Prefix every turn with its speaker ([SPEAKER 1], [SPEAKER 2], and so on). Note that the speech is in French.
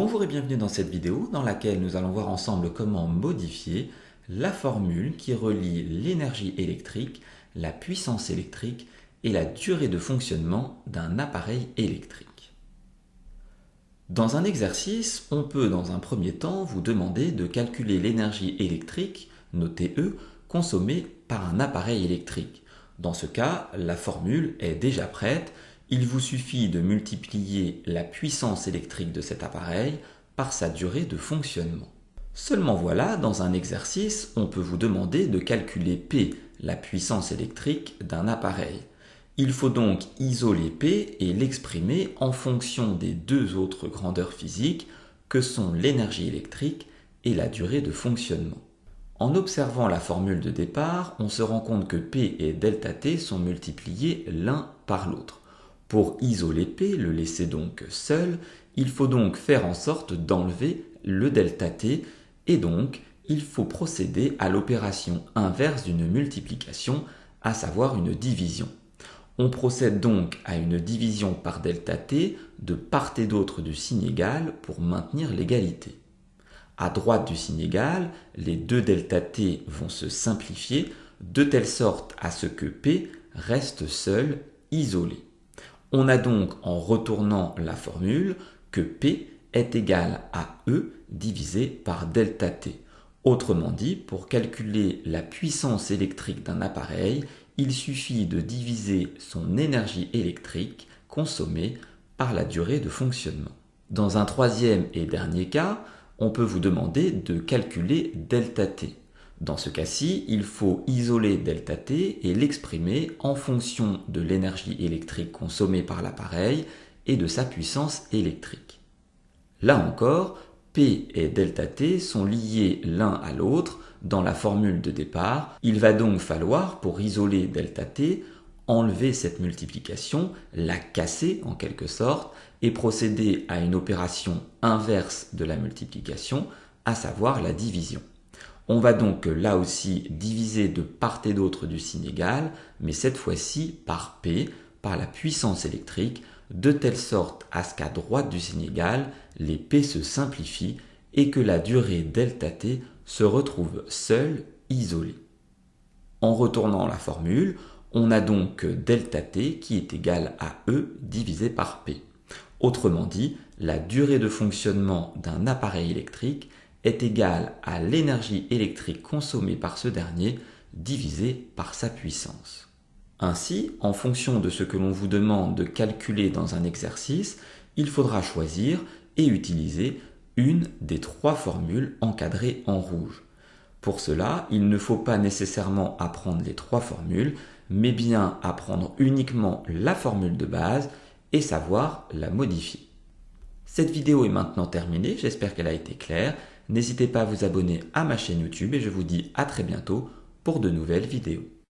[SPEAKER 1] Bonjour et bienvenue dans cette vidéo dans laquelle nous allons voir ensemble comment modifier la formule qui relie l'énergie électrique, la puissance électrique et la durée de fonctionnement d'un appareil électrique. Dans un exercice, on peut dans un premier temps vous demander de calculer l'énergie électrique, notée E, consommée par un appareil électrique. Dans ce cas, la formule est déjà prête. Il vous suffit de multiplier la puissance électrique de cet appareil par sa durée de fonctionnement. Seulement voilà, dans un exercice, on peut vous demander de calculer P, la puissance électrique d'un appareil. Il faut donc isoler P et l'exprimer en fonction des deux autres grandeurs physiques que sont l'énergie électrique et la durée de fonctionnement. En observant la formule de départ, on se rend compte que P et ΔT sont multipliés l'un par l'autre. Pour isoler P, le laisser donc seul, il faut donc faire en sorte d'enlever le ΔT et donc il faut procéder à l'opération inverse d'une multiplication, à savoir une division. On procède donc à une division par ΔT de part et d'autre du signe égal pour maintenir l'égalité. À droite du signe égal, les deux ΔT vont se simplifier de telle sorte à ce que P reste seul, isolé. On a donc, en retournant la formule, que P est égal à E divisé par ΔT. Autrement dit, pour calculer la puissance électrique d'un appareil, il suffit de diviser son énergie électrique consommée par la durée de fonctionnement. Dans un troisième et dernier cas, on peut vous demander de calculer ΔT. Dans ce cas-ci, il faut isoler ΔT et l'exprimer en fonction de l'énergie électrique consommée par l'appareil et de sa puissance électrique. Là encore, P et ΔT sont liés l'un à l'autre dans la formule de départ. Il va donc falloir, pour isoler ΔT, enlever cette multiplication, la casser en quelque sorte, et procéder à une opération inverse de la multiplication, à savoir la division. On va donc là aussi diviser de part et d'autre du signe égal, mais cette fois-ci par P, par la puissance électrique, de telle sorte à ce qu'à droite du signe égal, les P se simplifient et que la durée ΔT se retrouve seule, isolée. En retournant la formule, on a donc ΔT qui est égal à E divisé par P. Autrement dit, la durée de fonctionnement d'un appareil électrique est égale à l'énergie électrique consommée par ce dernier divisé par sa puissance. Ainsi, en fonction de ce que l'on vous demande de calculer dans un exercice, il faudra choisir et utiliser une des trois formules encadrées en rouge. Pour cela, il ne faut pas nécessairement apprendre les trois formules, mais bien apprendre uniquement la formule de base et savoir la modifier. Cette vidéo est maintenant terminée, j'espère qu'elle a été claire. N'hésitez pas à vous abonner à ma chaîne YouTube et je vous dis à très bientôt pour de nouvelles vidéos.